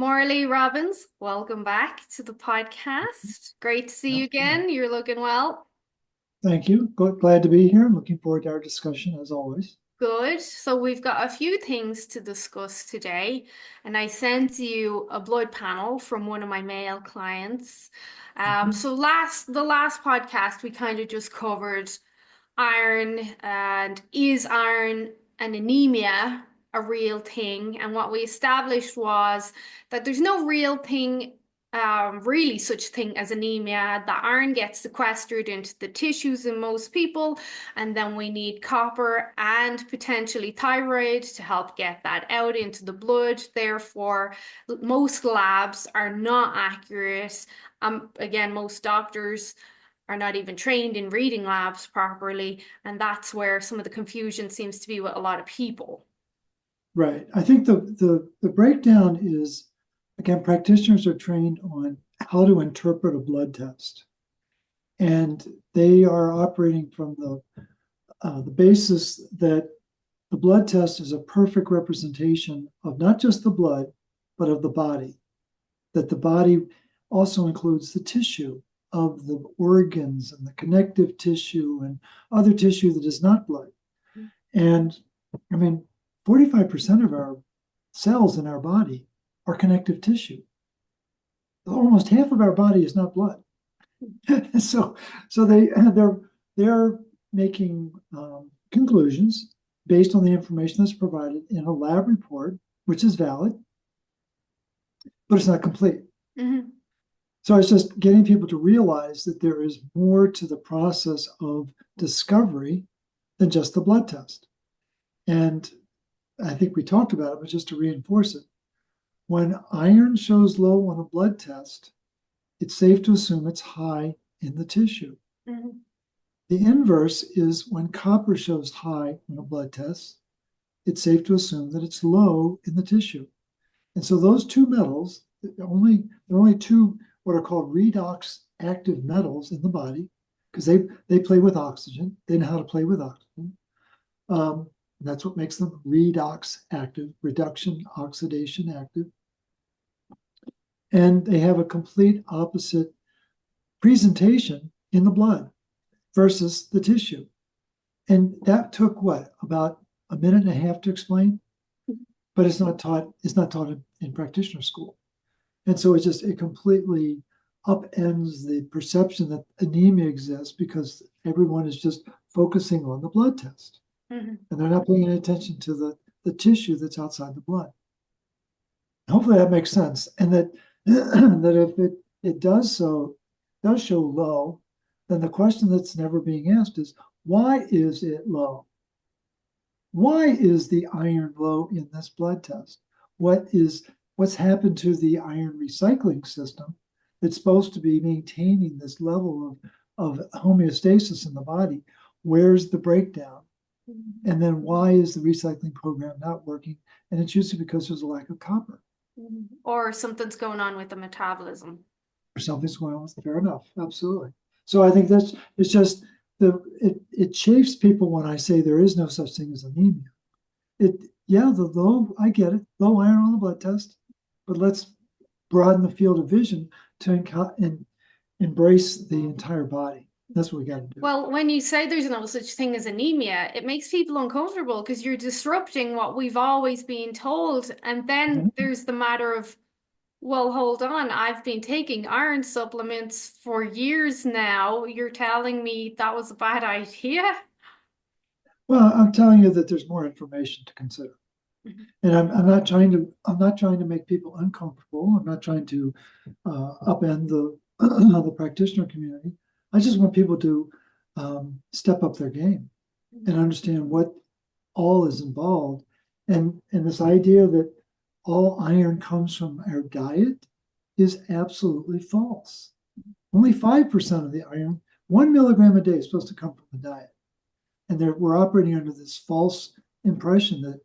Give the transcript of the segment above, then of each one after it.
Morley Robbins, welcome back to the podcast. Great to see you Absolutely. again. You're looking well. Thank you. Glad to be here. I'm looking forward to our discussion as always. Good. So we've got a few things to discuss today, and I sent you a blood panel from one of my male clients. Mhm. So the last podcast we kind of just covered iron and is iron and anemia a real thing? And what we established was that there's no real thing, really such thing as anemia. The iron gets sequestered into the tissues in most people, and then we need copper and potentially thyroid to help get that out into the blood. Therefore, most labs are not accurate. Again, most doctors are not even trained in reading labs properly, and that's where some of the confusion seems to be with a lot of people. Right. I think the breakdown is, again, practitioners are trained on how to interpret a blood test, and they are operating from the basis that the blood test is a perfect representation of not just the blood, but of the body. That the body also includes the tissue of the organs and the connective tissue and other tissue that is not blood. And I mean, 45% of our cells in our body are connective tissue. Almost half of our body is not blood. so they're making conclusions based on the information that's provided in a lab report, which is valid, but it's not complete. Mhm. So it's just getting people to realize that there is more to the process of discovery than just the blood test. And I think we talked about it, but just to reinforce it, when iron shows low on a blood test, it's safe to assume it's high in the tissue. Mhm. The inverse is when copper shows high on a blood test, it's safe to assume that it's low in the tissue. And so those two metals, there are only two what are called redox active metals in the body because they play with oxygen. They know how to play with oxygen. That's what makes them redox active, reduction oxidation active. And they have a complete opposite presentation in the blood versus the tissue. And that took what, about a minute and a half to explain? But it's not taught in practitioner school. And so it completely upends the perception that anemia exists because everyone is just focusing on the blood test. Mhm. And they're not paying any attention to the tissue that's outside the blood. Hopefully that makes sense. And that that if it does show low, then the question that's never being asked is why is it low? Why is the iron low in this blood test? What's happened to the iron recycling system that's supposed to be maintaining this level of homeostasis in the body? Where's the breakdown? And then why is the recycling program not working? And it's usually because there's a lack of copper Or something's going on with the metabolism. or something's going on. Fair enough. Absolutely. So I think that's it's just it chafes people when I say there is no such thing as anemia. It yeah, the low, I get it, low iron on the blood test, but let's broaden the field of vision to embrace the entire body. That's what we got to do. Well, when you say there's no such thing as anemia, it makes people uncomfortable because you're disrupting what we've always been told. And then Mhm. there's the matter of, well, hold on, I've been taking iron supplements for years now. You're telling me that was a bad idea? Well, I'm telling you that there's more information to consider. Mhm. And I'm not trying to make people uncomfortable. I'm not trying to upend the practitioner community. I just want people to step up their game and understand what all is involved. And this idea that all iron comes from our diet is absolutely false. Only 5% of the iron, 1 milligram a day, is supposed to come from the diet. And we're operating under this false impression that,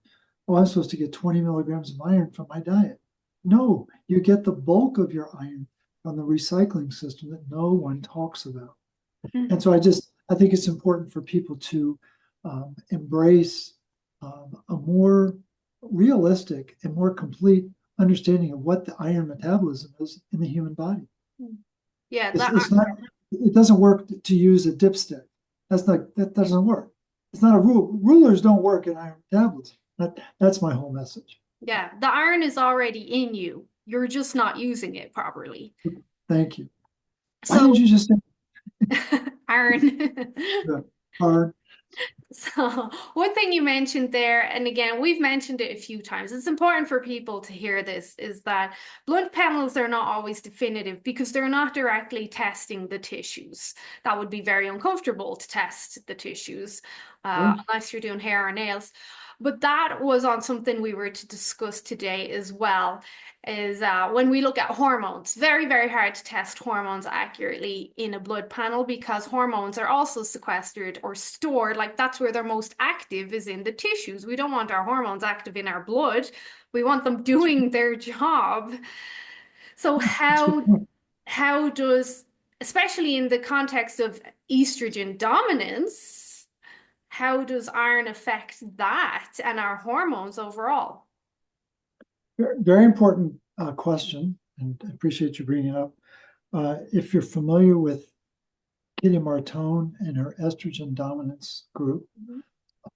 oh, I'm supposed to get 20 milligrams of iron from my diet. No, you get the bulk of your iron from the recycling system that no one talks about. And Mhm. so I think it's important for people to embrace a more realistic and more complete understanding of what the iron metabolism is in the human body. Yeah, It's not. It doesn't work to use a dipstick. That doesn't work. It's not a rule. Rulers don't work in iron metabolism. That's my whole message. yeah, the iron is already in you. You're just not using it properly. Thank you. Why didn't So, you just say iron. the hard? So, one thing you mentioned there, and again, we've mentioned it a few times, it's important for people to hear this, is that blood panels are not always definitive because they're not directly testing the tissues. That would be very uncomfortable to test the tissues, Sure. unless you're doing hair or nails. But that was on something we were to discuss today as well, is when we look at hormones, very, very hard to test hormones accurately in a blood panel because hormones are also sequestered or stored. Like that's where they're most active is in the tissues. We don't want our hormones active in our blood. We want them doing their job. So That's a good point. how does, especially in the context of estrogen dominance, how does iron affect that and our hormones overall? Very important question, and I appreciate you bringing it up. If you're familiar with Kitty Martone and her estrogen dominance group, Mhm.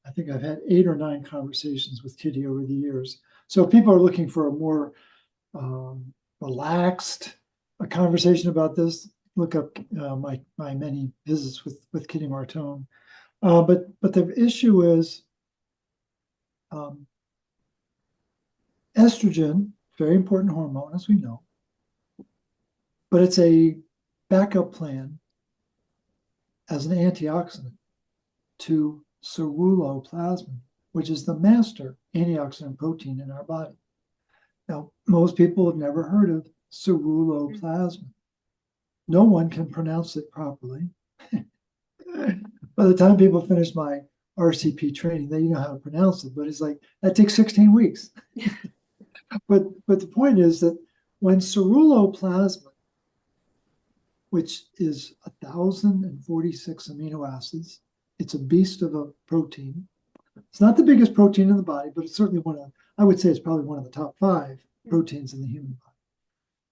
I think I've had 8 or 9 conversations with Kitty over the years. So if people are looking for a more relaxed a conversation about this, look up my many visits with Kitty Martone. But the issue is um, estrogen, very important hormone, as we know, but it's a backup plan as an antioxidant to ceruloplasmin, which is the master antioxidant protein in our body. Now, most people have never heard of ceruloplasmin. No one can pronounce it properly. By the time people finish my RCP training, they know how to pronounce it, but it's like that takes 16 weeks. But the point is that when ceruloplasmin, which is 1,046 amino acids, it's a beast of a protein. It's not the biggest protein in the body, but it's certainly I would say it's probably one of the top 5 proteins in the human body.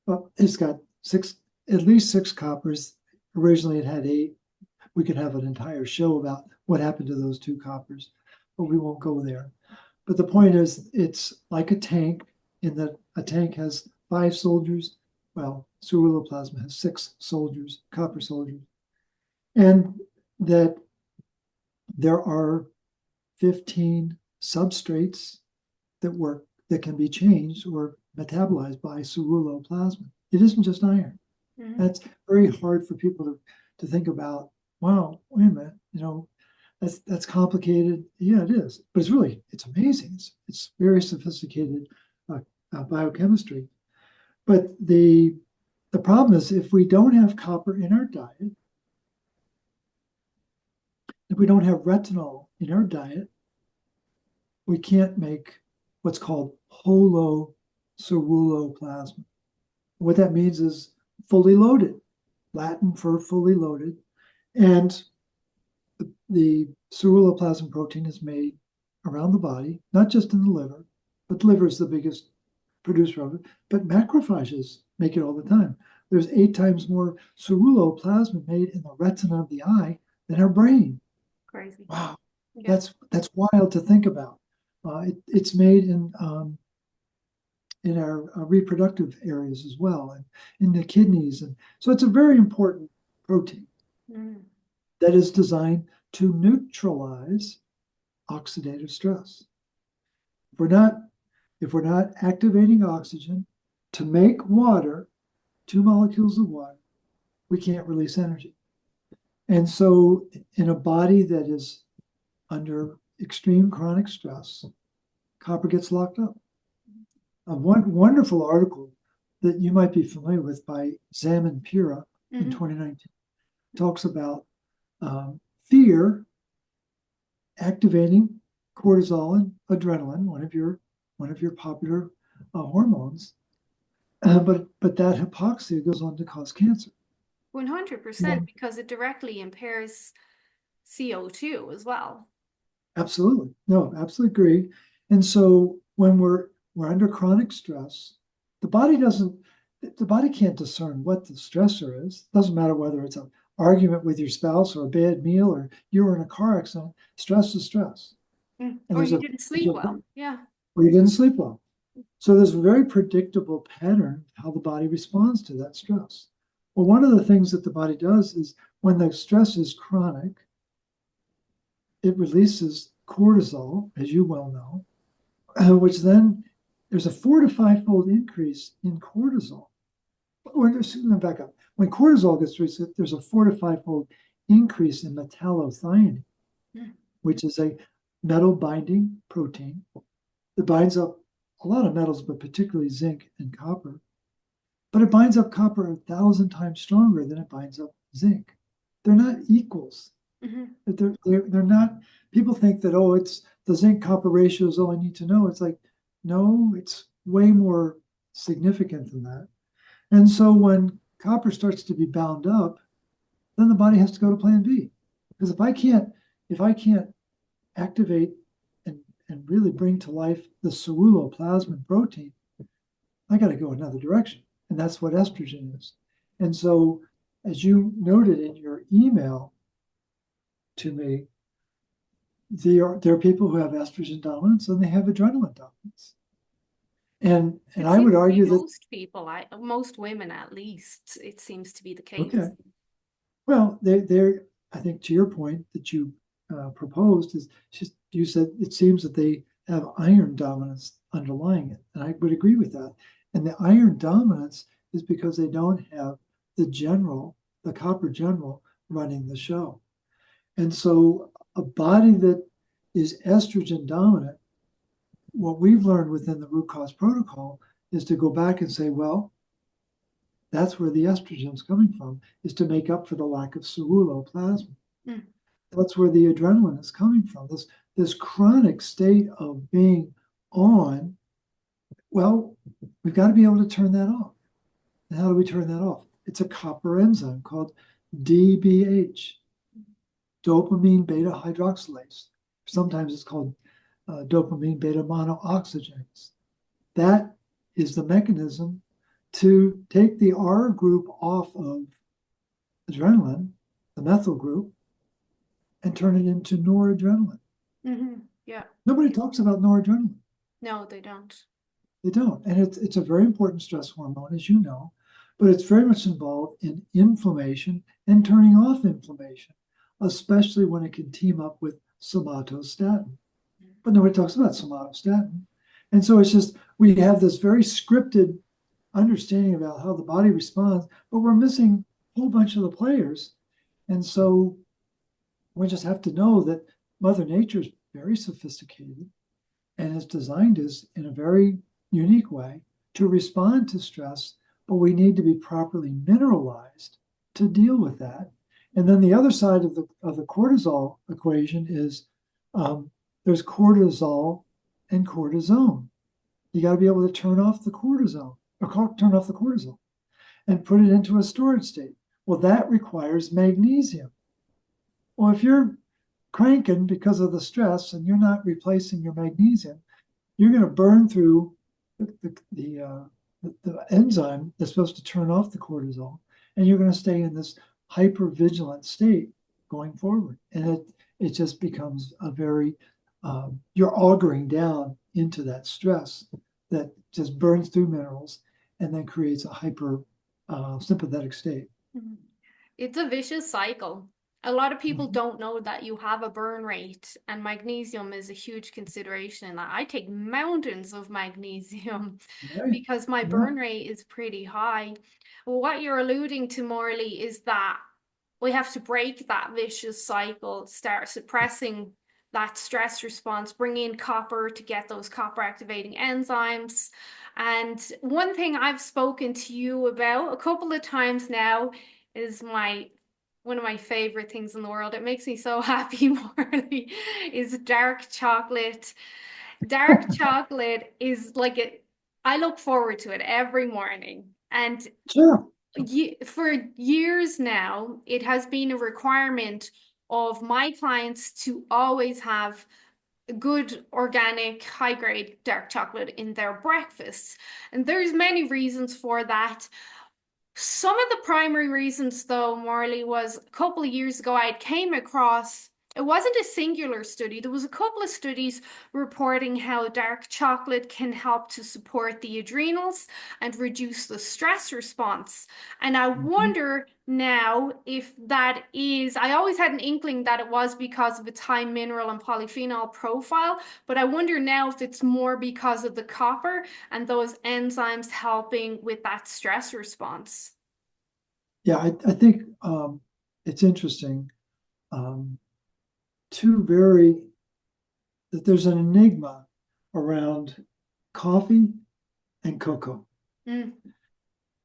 But it's got at least 6 coppers. Originally, it had 8. We could have an entire show about what happened to those 2 coppers, but we won't go there. But the point is, it's like a tank in that a tank has 5 soldiers. Well, ceruloplasmin has 6 soldiers, copper soldiers, and that there are 15 substrates that can be changed or metabolized by ceruloplasmin. It isn't just iron. Mhm. That's very hard for people to think about. Wow, wait a minute, that's complicated. Yeah, it is, but it's amazing. It's very sophisticated biochemistry. But the problem is if we don't have copper in our diet, if we don't have retinol in our diet, we can't make what's called holoceruloplasmin. What that means is fully loaded, Latin for fully loaded. And the ceruloplasmin protein is made around the body, not just in the liver, but the liver is the biggest producer of it, but macrophages make it all the time. There's 8 times more ceruloplasmin made in the retina of the eye than our brain. Crazy. Wow, Yeah. that's wild to think about. It's made in our reproductive areas as well, and in the kidneys, and so it's a very important protein Mm. that is designed to neutralize oxidative stress. If we're not if we're not activating oxygen to make water, 2 molecules of water, we can't release energy. And so, in a body that is under extreme chronic stress, copper gets locked up. One wonderful article that you might be familiar with by Zaman Pira in Mhm. 2019 talks about fear activating cortisol and adrenaline, one of your popular hormones. But that hypoxia goes on to cause cancer. 100% And because it directly impairs CO2 as well. absolutely, no, absolutely agree. And so when we're under chronic stress. The body can't discern what the stressor is. It doesn't matter whether it's an argument with your spouse or a bad meal or you were in a car accident. Stress is stress. And Or there's you a, didn't there's sleep a well. Yeah. or you didn't sleep well. So there's a very predictable pattern how the body responds to that stress. Well, one of the things that the body does is when the stress is chronic, it releases cortisol, as you well know, which then there's a 4 to 5 fold increase in cortisol. Or back up. When cortisol gets released, there's a 4 to 5 fold increase in metallothionein, Mm. which is a metal binding protein that binds up a lot of metals, but particularly zinc and copper. But it binds up copper 1,000 times stronger than it binds up zinc. They're not equals. Mhm. They're not. People think that, oh, it's the zinc copper ratio is all I need to know. It's like, no, it's way more significant than that. And so when copper starts to be bound up, then the body has to go to plan B. Because if I can't activate and really bring to life the ceruloplasmin protein, I got to go another direction. And that's what estrogen is. And so, as you noted in your email to me, there are people who have estrogen dominance and they have adrenaline dominance. And It I seems would to be argue that, most people, most women at least, it seems to be the okay, case. well, I think to your point that you proposed is just, you said it seems that they have iron dominance underlying it. And I would agree with that. And the iron dominance is because they don't have the copper general running the show. And so a body that is estrogen dominant, what we've learned within the root cause protocol is to go back and say, well, that's where the estrogen is coming from, is to make up for the lack of ceruloplasmin. Mm. That's where the adrenaline is coming from. This chronic state of being on, well, we've got to be able to turn that off. And how do we turn that off? It's a copper enzyme called DBH, dopamine beta hydroxylase. Sometimes it's called dopamine beta monooxygenase. That is the mechanism to take the R group off of adrenaline, the methyl group, and turn it into noradrenaline. Mm-hmm. Yeah. Nobody talks about noradrenaline. No, they don't. They don't. And it's a very important stress hormone, as you know, but it's very much involved in inflammation and turning off inflammation, especially when it can team up with somatostatin. But nobody talks about somatostatin. And so it's just, we have this very scripted understanding about how the body responds, but we're missing a whole bunch of the players. And so we just have to know that Mother Nature is very sophisticated and has designed us in a very unique way to respond to stress, but we need to be properly mineralized to deal with that. And then the other side of the cortisol equation is there's cortisol and cortisone. You got to be able to turn off the cortisol or turn off the cortisol and put it into a storage state. Well, that requires magnesium. Well, if you're cranking because of the stress and you're not replacing your magnesium, you're going to burn through the enzyme that's supposed to turn off the cortisol, and you're going to stay in this hypervigilant state going forward. And it just becomes a very, you're augering down into that stress that just burns through minerals and then creates a hyper sympathetic state. Mhm. It's a vicious cycle. A lot of people Mhm. don't know that you have a burn rate, and magnesium is a huge consideration in that. I take mountains of magnesium Right. because my Yeah. burn rate is pretty high. Well, what you're alluding to, Morley, is that we have to break that vicious cycle, start suppressing that stress response, bring in copper to get those copper activating enzymes. And one thing I've spoken to you about a couple of times now is one of my favorite things in the world. It makes me so happy, Morley, is dark chocolate. Dark chocolate is like I look forward to it every morning. And Sure. for years now, it has been a requirement of my clients to always have good organic high grade dark chocolate in their breakfasts. And there's many reasons for that. Some of the primary reasons, though, Morley, was a couple of years ago I came across, it wasn't a singular study. There was a couple of studies reporting how dark chocolate can help to support the adrenals and reduce the stress response. And I Mhm. wonder now if that is, I always had an inkling that it was because of its high mineral and polyphenol profile, but I wonder now if it's more because of the copper and those enzymes helping with that stress response. Yeah, I think it's interesting. Um, two very that there's an enigma around coffee and cocoa. Mm.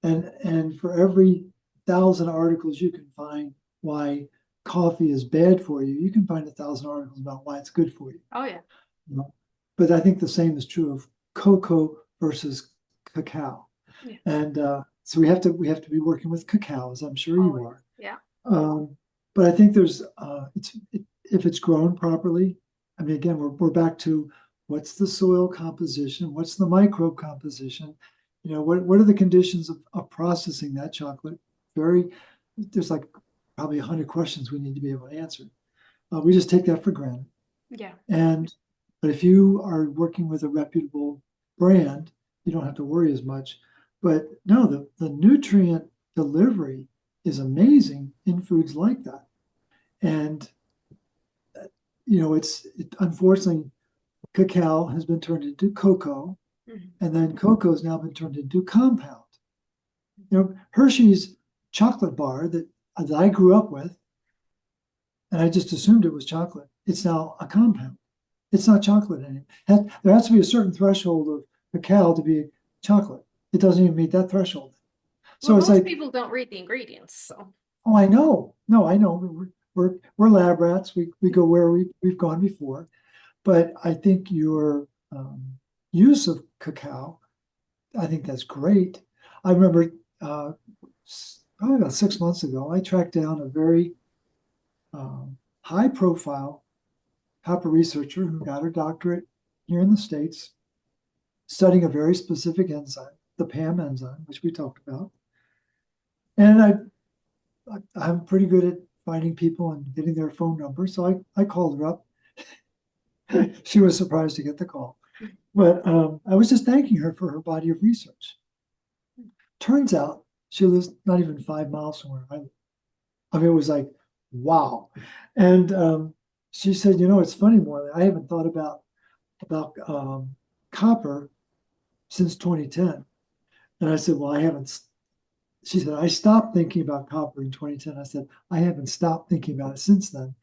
And for every 1,000 articles you can find why coffee is bad for you, you can find 1,000 articles about why it's good for you. Oh yeah. You know? But I think the same is true of cocoa versus cacao. Yeah. And so we have to be working with cacao, as I'm sure you Always. are. Yeah. Um, but I think if it's grown properly. I mean, again, we're back to what's the soil composition, what's the microbe composition, what are the conditions of processing that chocolate? There's like probably 100 questions we need to be able to answer. We just take that for granted. Yeah. And but if you are working with a reputable brand, you don't have to worry as much. But no, the nutrient delivery is amazing in foods like that. And unfortunately cacao has been turned into cocoa, Mhm. and then cocoa has now been turned into compound. Hershey's chocolate bar that I grew up with, and I just assumed it was chocolate. It's now a compound. It's not chocolate anymore. There has to be a certain threshold of cacao to be chocolate. It doesn't even meet that threshold. Well, So it's most like, people don't read the ingredients, so oh, I know. No, I know. We're lab rats. We go where we've gone before. But I think your use of cacao, I think that's great. I remember probably about 6 months ago, I tracked down a very high profile copper researcher who got her doctorate here in the States, studying a very specific enzyme, the PAM enzyme, which we talked about. And I'm pretty good at finding people and getting their phone number. So I called her up. She was surprised to get the call. But I was just thanking her for her body of research. Turns out she lives not even 5 miles from where I live. I mean, it was like, wow. And she said, it's funny, Morley, I haven't thought about copper since 2010. And I said, well, I haven't. She said, I stopped thinking about copper in 2010. I said, I haven't stopped thinking about it since then.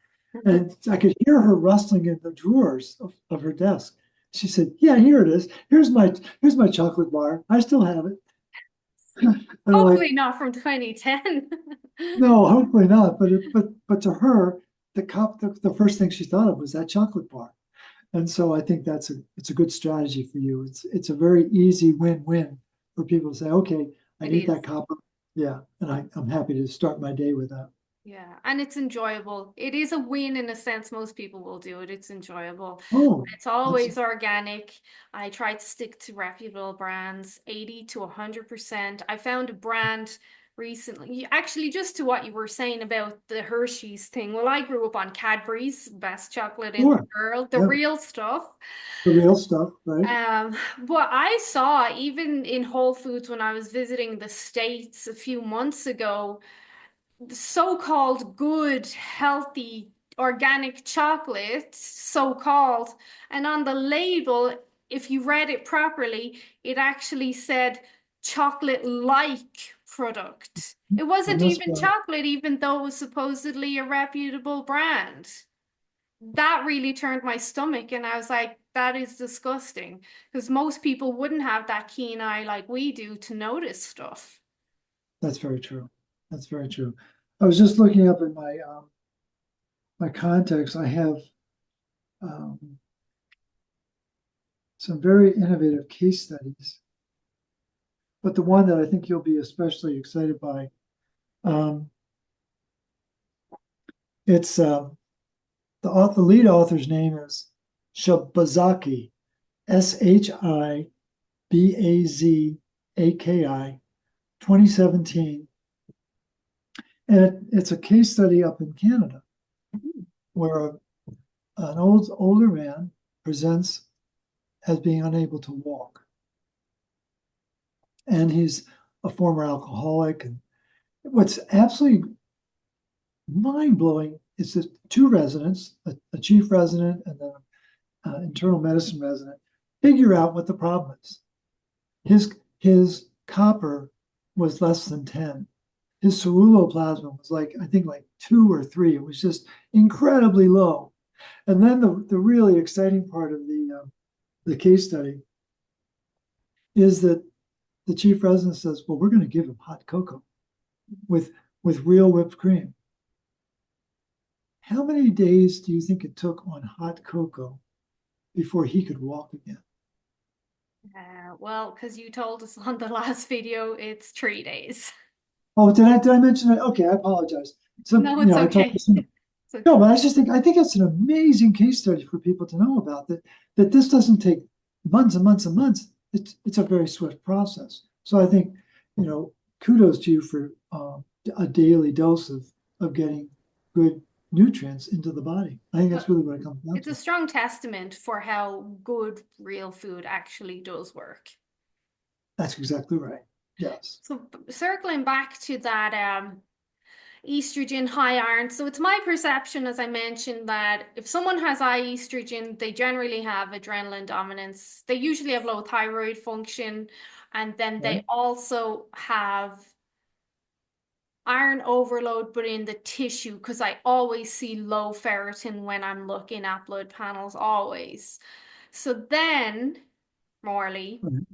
And I could hear her rustling in the drawers of her desk. She said, yeah, here it is. Here's my chocolate bar. I still have it. And I'm like, hopefully not from 2010. no, hopefully not. But to her, the first thing she thought of was that chocolate bar. And so I think it's a good strategy for you. It's a very easy win-win for people to say, okay, I It need is. that copper. Yeah, and I'm happy to start my day with that. Yeah, and it's enjoyable. It is a win in a sense. Most people will do it. It's enjoyable. Oh, It's that's always organic. I try to stick to reputable brands, 80 to 100%. I found a brand recently, actually, just to what you were saying about the Hershey's thing. Well, I grew up on Cadbury's, best chocolate in the sure. world, the Yeah, real stuff. the real stuff, right? But I saw even in Whole Foods when I was visiting the States a few months ago, so-called good, healthy, organic chocolate, so-called, and on the label, if you read it properly, it actually said chocolate-like product. It And wasn't that's even why chocolate, even though it was supposedly a reputable brand. That really turned my stomach, and I was like, that is disgusting. Because most people wouldn't have that keen eye like we do to notice stuff. that's very true. That's very true. I was just looking up in my contacts. I have um, some very innovative case studies, but the one that I think you'll be especially excited by, um, it's the lead author's name is Shibazaki, Shibazaki, 2017. And it's a case study up in Canada where an older man presents as being unable to walk. And he's a former alcoholic. And what's absolutely mind-blowing is that two residents, a chief resident and then an internal medicine resident, figure out what the problem is. His copper was less than 10. His ceruloplasmin was I think 2 or 3. It was just incredibly low. And then the really exciting part of the case study is that the chief resident says, well, we're going to give him hot cocoa with real whipped cream. How many days do you think it took on hot cocoa before he could walk again? Well, because you told us on the last video, it's 3 days. Oh, did I mention that? Okay, I apologize. So, No, it's I told okay. you. It's okay. No, but I think it's an amazing case study for people to know about that this doesn't take months and months and months. It's a very swift process. So I think, kudos to you for a daily dose of getting good nutrients into the body. I think that's really what it comes down It's a to. strong testament for how good real food actually does work. That's exactly right. Yes. So circling back to that estrogen, high iron. So it's my perception, as I mentioned, that if someone has high estrogen, they generally have adrenaline dominance. They usually have low thyroid function, and then Right. they also have iron overload, but in the tissue, because I always see low ferritin when I'm looking at blood panels, always. So then, Morley, Right.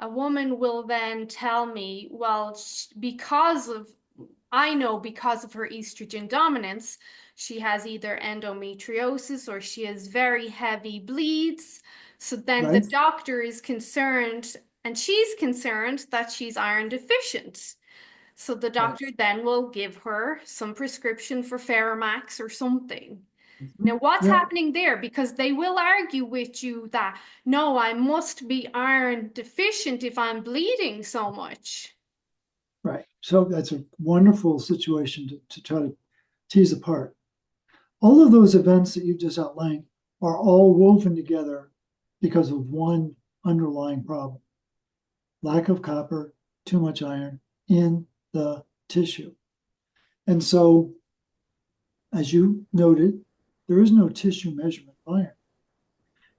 a woman will then tell me, well, because of, I know because of her estrogen dominance, she has either endometriosis or she has very heavy bleeds. So then the Right. doctor is concerned, and she's concerned that she's iron deficient. So the Right. doctor then will give her some prescription for Ferromax or something. Mhm. Now, what's Yeah. happening there? Because they will argue with you that, no, I must be iron deficient if I'm bleeding so much. Right. So that's a wonderful situation to try to tease apart. All of those events that you just outlined are all woven together because of one underlying problem: lack of copper, too much iron in the tissue. And so, as you noted, there is no tissue measurement of iron.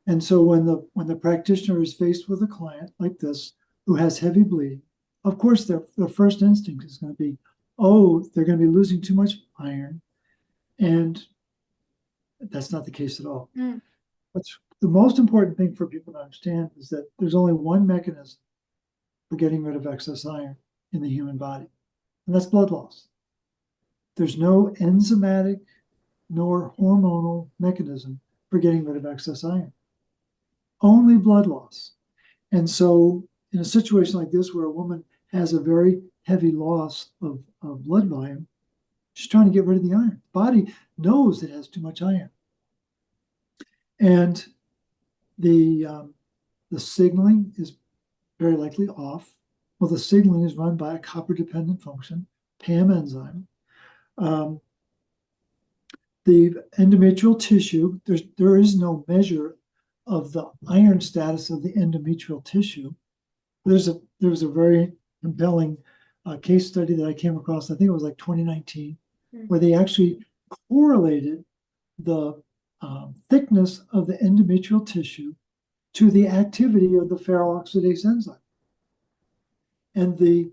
And so when the practitioner is faced with a client like this who has heavy bleeding, of course their first instinct is going to be, oh, they're going to be losing too much iron. And that's not the case at all. Mm. What's the most important thing for people to understand is that there's only one mechanism for getting rid of excess iron in the human body, and that's blood loss. There's no enzymatic nor hormonal mechanism for getting rid of excess iron, only blood loss. And so, in a situation like this, where a woman has a very heavy loss of blood volume, she's trying to get rid of the iron. The body knows it has too much iron. And the signaling is very likely off. Well, the signaling is run by a copper-dependent function, PAM enzyme. Um, the endometrial tissue, there is no measure of the iron status of the endometrial tissue. There was a very compelling case study that I came across. I think it was 2019, where they actually correlated the thickness of the endometrial tissue to the activity of the ferroxidase enzyme. And the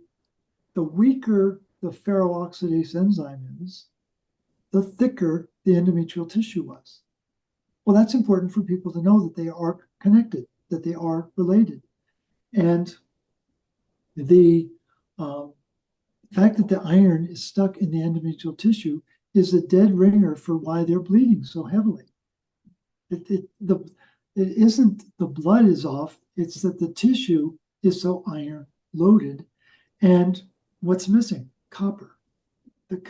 weaker the ferroxidase enzyme is, the thicker the endometrial tissue was. Well, that's important for people to know that they are connected, that they are related. And the fact that the iron is stuck in the endometrial tissue is a dead ringer for why they're bleeding so heavily. It isn't the blood is off, it's that the tissue is so iron loaded. And what's missing? Copper. The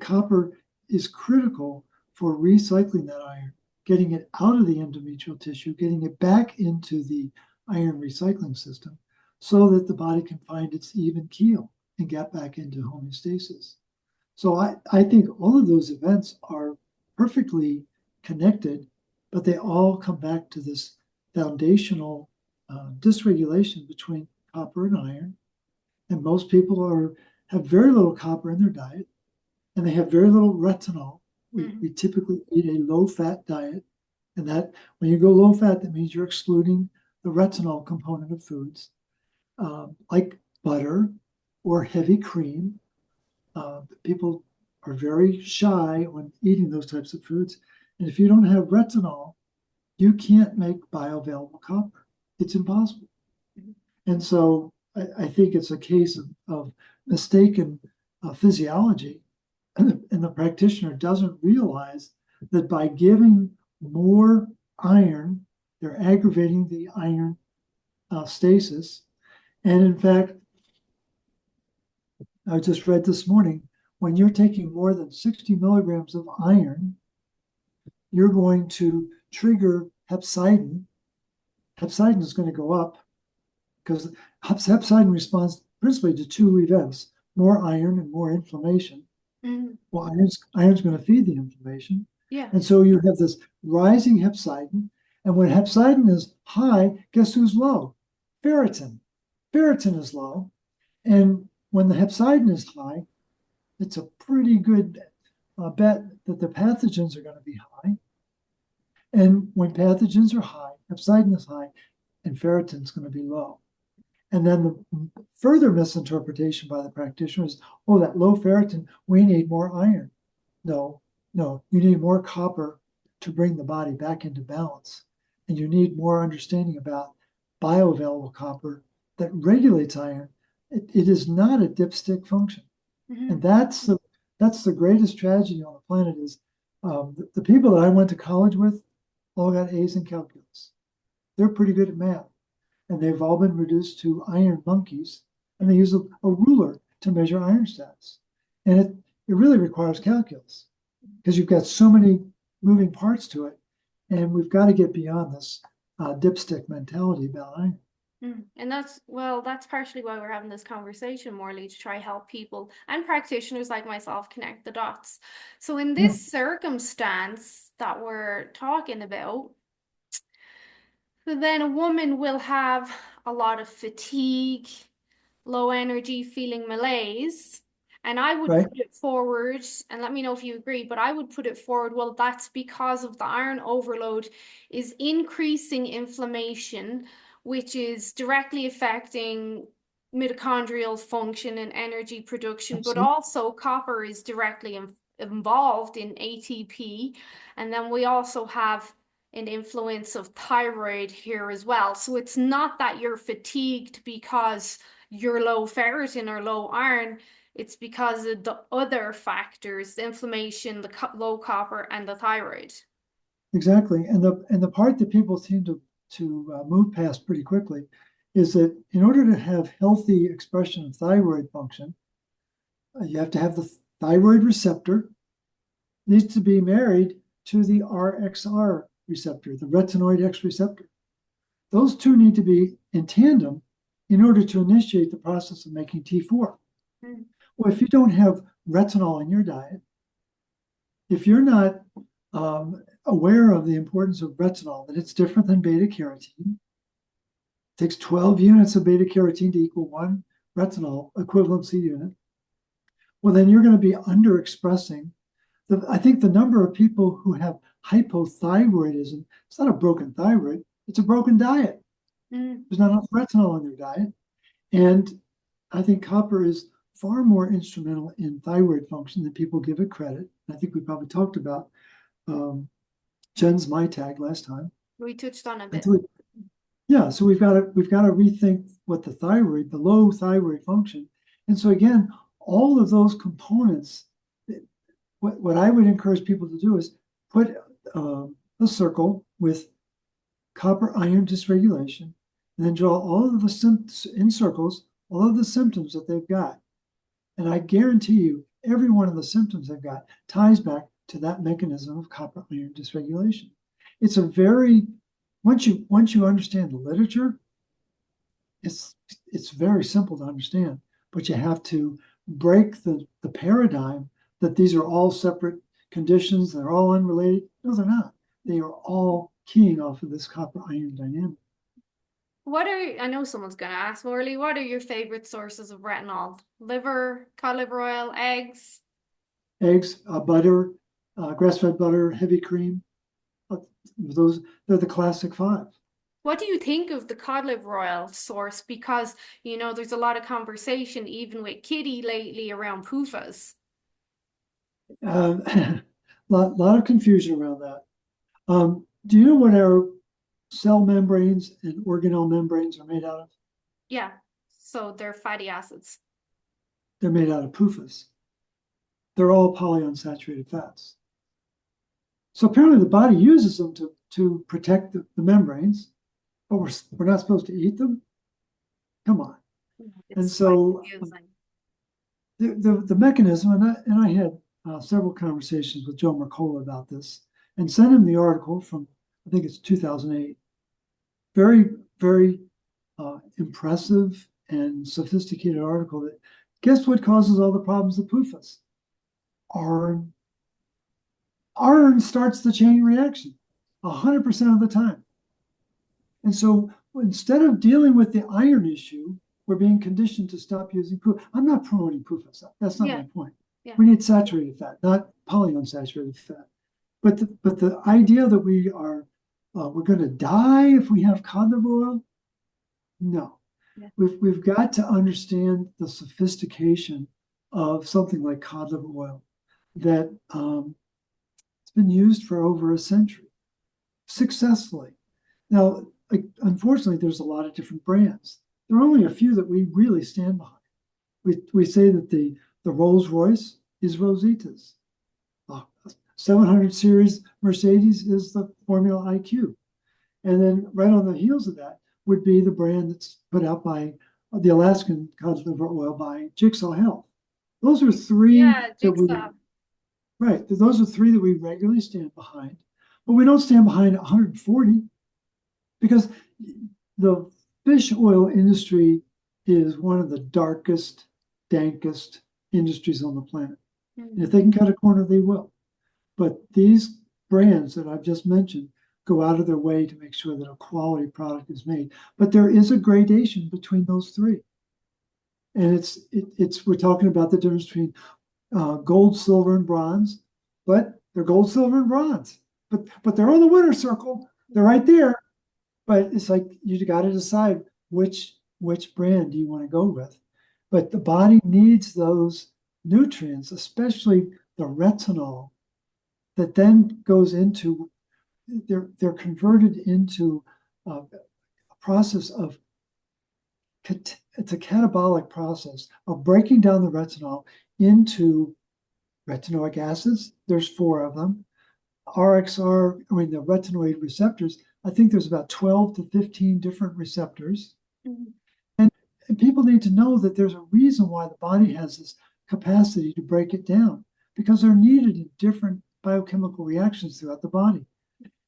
copper is critical for recycling that iron getting it out of the endometrial tissue, getting it back into the iron recycling system so that the body can find its even keel and get back into homeostasis. So I think all of those events are perfectly connected, but they all come back to this foundational dysregulation between copper and iron. And most people have very little copper in their diet, and they have very little retinol. We typically eat a low-fat diet, and that when you go low-fat, that means you're excluding the retinol component of foods, like butter or heavy cream. People are very shy when eating those types of foods. And if you don't have retinol, you can't make bioavailable copper. It's impossible. And so I think it's a case of mistaken physiology. And the practitioner doesn't realize that by giving more iron, they're aggravating the iron stasis. And in fact, I just read this morning, when you're taking more than 60 milligrams of iron, you're going to trigger hepcidin. Hepcidin is going to go up because hepcidin responds principally to two events: more iron and more inflammation. Well, iron's going to feed the inflammation. Yeah. And so you have this rising hepcidin. And when hepcidin is high, guess who's low? Ferritin. Ferritin is low. And when the hepcidin is high, it's a pretty good bet that the pathogens are going to be high. And when pathogens are high, hepcidin is high, and ferritin is going to be low. And then the further misinterpretation by the practitioner is, oh, that low ferritin, we need more iron. No, you need more copper to bring the body back into balance. And you need more understanding about bioavailable copper that regulates iron. It is not a dipstick function. And that's the greatest tragedy on the planet is the people that I went to college with all got A's in calculus. They're pretty good at math. And they've all been reduced to iron monkeys, and they use a ruler to measure iron stats. And it really requires calculus because you've got so many moving parts to it. And we've got to get beyond this dipstick mentality about iron. And that's partially why we're having this conversation, Morley, to try help people and practitioners like myself connect the dots. So in this circumstance that we're talking about, then a woman will have a lot of fatigue, low energy, feeling malaise. And I would put it forward, and let me know if you agree, but I would put it forward, well, that's because of the iron overload is increasing inflammation, which is directly affecting mitochondrial function and energy production, but also copper is directly involved in ATP. And then we also have an influence of thyroid here as well. So it's not that you're fatigued because you're low ferritin or low iron. It's because of the other factors, the inflammation, the low copper, and the thyroid. Exactly. And the part that people seem to move past pretty quickly is that in order to have healthy expression of thyroid function, you have to have the thyroid receptor needs to be married to the RXR receptor, the retinoid X receptor. Those two need to be in tandem in order to initiate the process of making T4. Well, if you don't have retinol in your diet, if you're not aware of the importance of retinol, that it's different than beta carotene, it takes 12 units of beta carotene to equal one retinol equivalency unit, well, then you're going to be underexpressing. I think the number of people who have hypothyroidism, it's not a broken thyroid, it's a broken diet. There's not enough retinol in their diet. And I think copper is far more instrumental in thyroid function than people give it credit. I think we probably talked about Jen's MyTag last time. We touched on a bit. Yeah, so we've got to rethink what the low thyroid function. And so again, all of those components, what I would encourage people to do is put a circle with copper iron dysregulation, and then draw all of the in circles, all of the symptoms that they've got. And I guarantee you, every one of the symptoms they've got ties back to that mechanism of copper iron dysregulation. it's a very, once you understand the literature, it's very simple to understand, but you have to break the paradigm that these are all separate conditions, they're all unrelated. No, they're not. They are all keying off of this copper iron dynamic. I know someone's gonna ask, Morley, what are your favorite sources of retinol? Liver, cod liver oil, eggs? Eggs, butter, grass-fed butter, heavy cream. uh, those they're the classic five. What do you think of the cod liver oil source? Because, there's a lot of conversation even with Kitty lately around PUFAs. A lot of confusion around that. Do you know what our cell membranes and organelle membranes are made out of? Yeah, so they're fatty acids. They're made out of PUFAs. They're all polyunsaturated fats. So apparently the body uses them to protect the membranes, but we're not supposed to eat them? Come on. And It's quite so confusing. the mechanism, and I had several conversations with Joe Mercola about this and sent him the article from, I think it's 2008. Very, very impressive and sophisticated article that, guess what causes all the problems of PUFAs? Iron. Iron starts the chain reaction 100% of the time. And so instead of dealing with the iron issue, we're being conditioned to stop using PUFA. I'm not promoting PUFAs. That's not Yeah, my point. yeah. We need saturated fat, not polyunsaturated fat. But the idea that we're going to die if we have cod liver oil, no. Yeah. We've got to understand the sophistication of something like cod liver oil that it's been used for over a century successfully. Now, unfortunately, there's a lot of different brands. There are only a few that we really stand behind. We say that the Rolls Royce is Rosita's. 700 series Mercedes is the Formula IQ. And then right on the heels of that would be the brand that's put out by the Alaskan cod liver oil by Jigsaw Health. Those are three Yeah, that we, jigsaw. right, those are three that we regularly stand behind, but we don't stand behind 140 because the fish oil industry is one of the darkest, dankest industries on the planet. And if they can cut a corner, they will. But these brands that I've just mentioned go out of their way to make sure that a quality product is made. But there is a gradation between those three. And we're talking about the difference between gold, silver, and bronze, but they're gold, silver, and bronze. But they're on the winner's circle. They're right there. But it's like you got to decide which brand do you want to go with. But the body needs those nutrients, especially the retinol, that then goes into they're converted into a process of it's a catabolic process of breaking down the retinol into retinoic acids. There's four of them. RXR, the retinoid receptors. I think there's about 12 to 15 different receptors. Mhm. And people need to know that there's a reason why the body has this capacity to break it down because they're needed in different biochemical reactions throughout the body.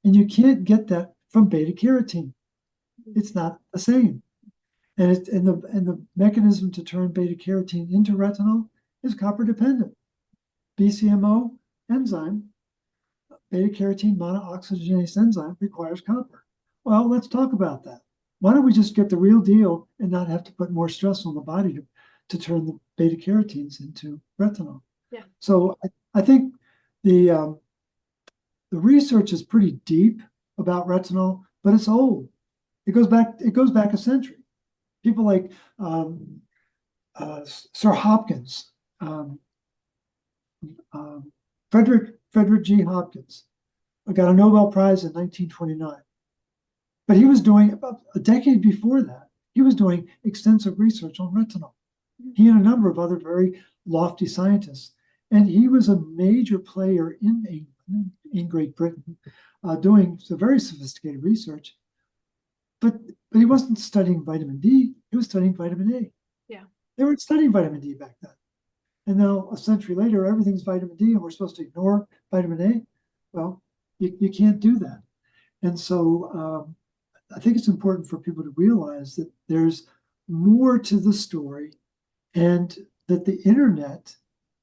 And you can't get that from beta carotene. It's not the same. And the mechanism to turn beta carotene into retinol is copper dependent. BCMO enzyme, beta carotene monooxygenase enzyme, requires copper. Well, let's talk about that. Why don't we just get the real deal and not have to put more stress on the body to turn the beta carotenes into retinol? Yeah. So I think the research is pretty deep about retinol, but it's old. It goes back a century. People like Sir Hopkins, um, Frederick G. Hopkins, got a Nobel Prize in 1929. But he was doing about a decade before that. He was doing extensive research on retinol. He and a number of other very lofty scientists, and he was a major player in England, in Great Britain, doing some very sophisticated research. But he wasn't studying vitamin D. He was studying vitamin A. Yeah. They weren't studying vitamin D back then. And now a century later, everything's vitamin D and we're supposed to ignore vitamin A. Well, you can't do that. And so I think it's important for people to realize that there's more to the story and that the internet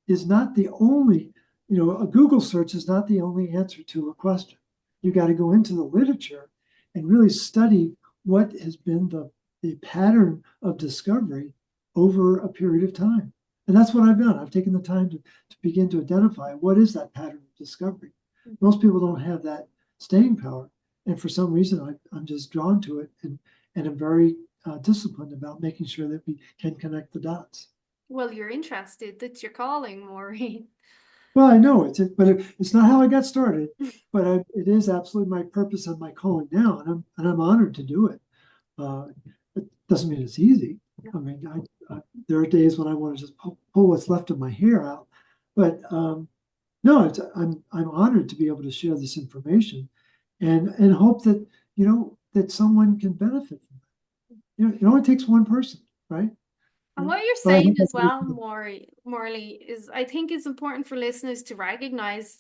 is not the only, a Google search is not the only answer to a question. You got to go into the literature and really study what has been the pattern of discovery over a period of time. And that's what I've done. I've taken the time to begin to identify what is that pattern of discovery. Most people don't have that staying power. And for some reason, I'm just drawn to it and I'm very disciplined about making sure that we can connect the dots. Well, you're interested. That's your calling, Maureen. Well, I know it's not how I got started, but it is absolutely my purpose and my calling now, and I'm honored to do it. Uh, it doesn't mean it's easy. I mean, there are days when I want to just pull what's left of my hair out, but no, I'm honored to be able to share this information, and hope that that someone can benefit from it. It only takes one person, right? And what you're But I saying hope as I well, Morley, is I think it's important for listeners to recognize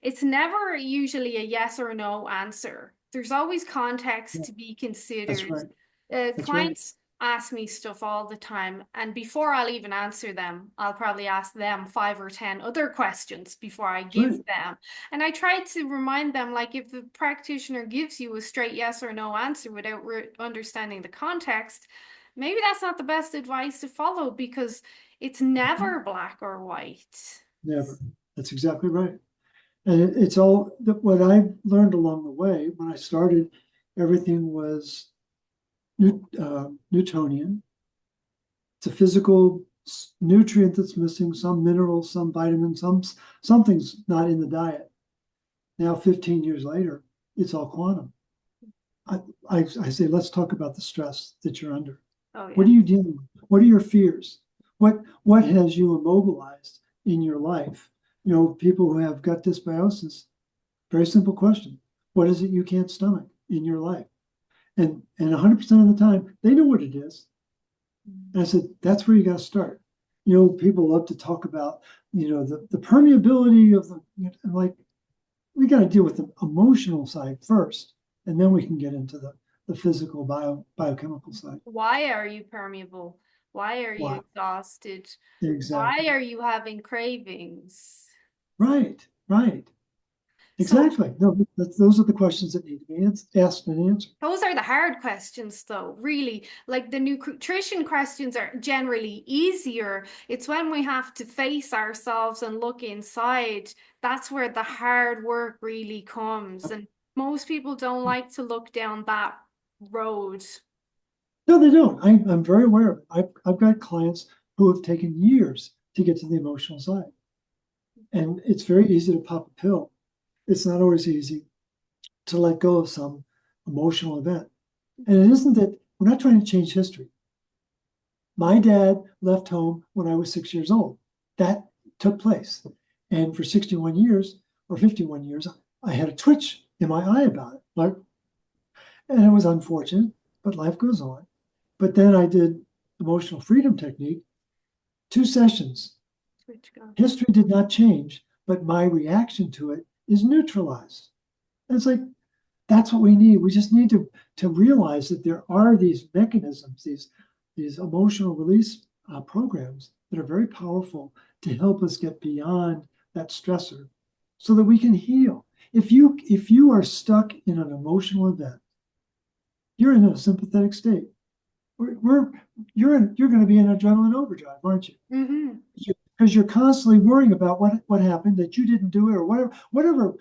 it's never usually a yes or no answer. There's always context yeah, to be that's considered. right. That's right. Clients ask me stuff all the time, and before I'll even answer them, I'll probably ask them 5 or 10 other questions before I That's give right. them. And I try to remind them, like, if the practitioner gives you a straight yes or no answer without understanding the context, maybe that's not the best advice to follow because it's never black or white. Never. That's exactly right. And it's all that what I've learned along the way. When I started, everything was Newtonian. It's a physical nutrient that's missing, some mineral, some vitamin, something's not in the diet. Now, 15 years later, it's all quantum. I, I say, let's talk about the stress that you're under. Oh What yeah. are you dealing with? What are your fears? What has you immobilized in your life? People who have gut dysbiosis, very simple question. What is it you can't stomach in your life? And 100% of the time, they know what it is. And I said, that's where you got to start. People love to talk about, the permeability of like, we got to deal with the emotional side first, and then we can get into the physical biochemical side. Why are you permeable? Why are you Why? exhausted? Why Exactly. are you having cravings? Right. Right. So Exactly. No, those are the questions that need to be asked and answered. those are the hard questions, though, really. Like the nutrition questions are generally easier. It's when we have to face ourselves and look inside, that's where the hard work really comes. And most people don't like to look down that road. No, they don't. I'm very aware of it. I've got clients who have taken years to get to the emotional side. And it's very easy to pop a pill. It's not always easy to let go of some emotional event. And it isn't that we're not trying to change history. My dad left home when I was 6 years old. That took place. And for 61 years or 51 years, I had a twitch in my eye about it. And it was unfortunate, but life goes on. But then I did emotional freedom technique, 2 sessions. Switch go. History did not change, but my reaction to it is neutralized. And it's like, that's what we need. We just need to realize that there are these mechanisms, these emotional release programs that are very powerful to help us get beyond that stressor so that we can heal. If you are stuck in an emotional event, you're in a sympathetic state. We're you're going to be in adrenaline overdrive, aren't you? Mm-hmm. Because you're constantly worrying about what happened, that you didn't do it, or whatever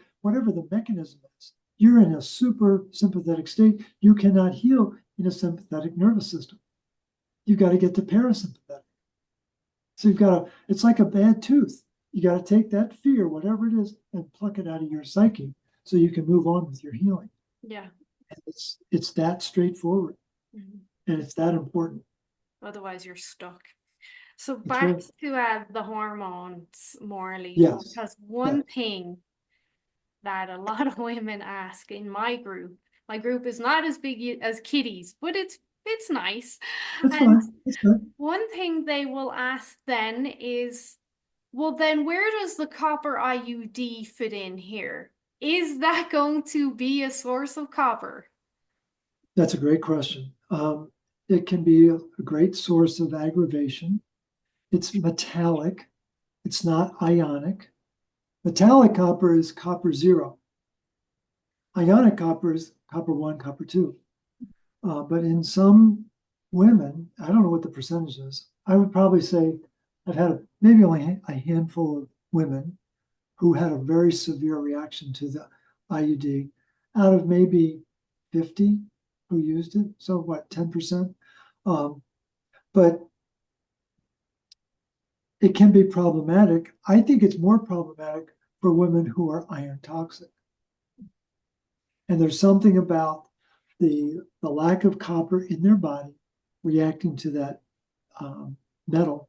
the mechanism is. You're in a super sympathetic state. You cannot heal in a sympathetic nervous system. You've got to get to parasympathetic. So it's like a bad tooth. You got to take that fear, whatever it is, and pluck it out of your psyche so you can move on with your healing. Yeah. And it's that straightforward, Mhm. and it's that important. Otherwise, you're stuck. So That's back right. to the hormones, Morley, Yes. because Yeah. one thing that a lot of women ask in my group is not as big as kitties, but it's nice. That's And fine. That's good. one thing they will ask then is, well, then where does the copper IUD fit in here? Is that going to be a source of copper? That's a great question. It can be a great source of aggravation. It's metallic. It's not ionic. Metallic copper is copper zero. Ionic copper is copper one, copper two. But in some women, I don't know what the percentage is. I would probably say I've had maybe only a handful of women who had a very severe reaction to the IUD out of maybe 50 who used it. So what, 10%? But it can be problematic. I think it's more problematic for women who are iron toxic. And there's something about the lack of copper in their body reacting to that metal.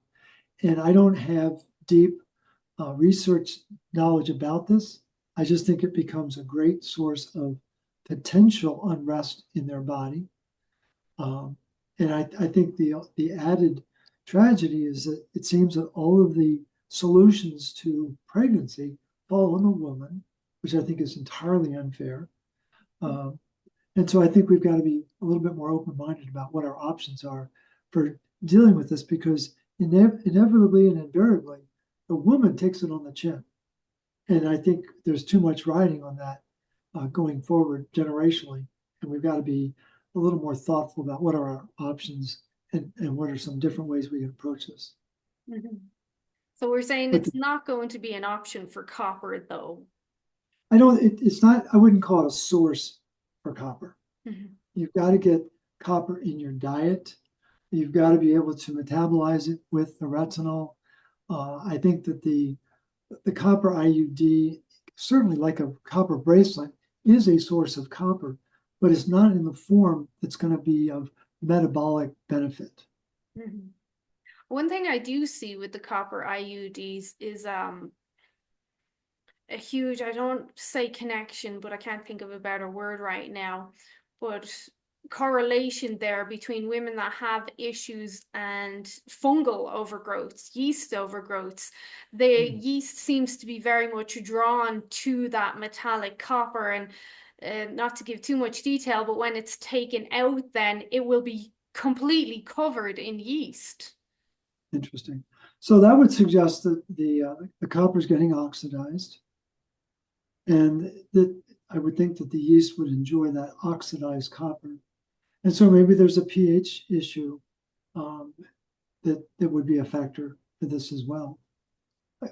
And I don't have deep research knowledge about this. I just think it becomes a great source of potential unrest in their body. And I think the added tragedy is that it seems that all of the solutions to pregnancy fall on the woman, which I think is entirely unfair. And so I think we've got to be a little bit more open-minded about what our options are for dealing with this, because inevitably and invariably, the woman takes it on the chin. And I think there's too much riding on that going forward generationally. And we've got to be a little more thoughtful about what are our options and what are some different ways we can approach this. Mhm. So we're saying But it's not going to be an option for copper, though. it's not, I wouldn't call it a source for copper. Mhm. You've got to get copper in your diet. You've got to be able to metabolize it with the retinol. I think that the copper IUD, certainly like a copper bracelet, is a source of copper, but it's not in the form that's going to be of metabolic benefit. Mhm. One thing I do see with the copper IUDs is a huge, I don't say connection, but I can't think of a better word right now, but correlation there between women that have issues and fungal overgrowths, yeast overgrowths. The yeast seems to be very much drawn to that metallic copper. And not to give too much detail, but when it's taken out, then it will be completely covered in yeast. Interesting. So that would suggest that the copper is getting oxidized, and that I would think that the yeast would enjoy that oxidized copper. And so maybe there's a pH issue um, that would be a factor for this as well.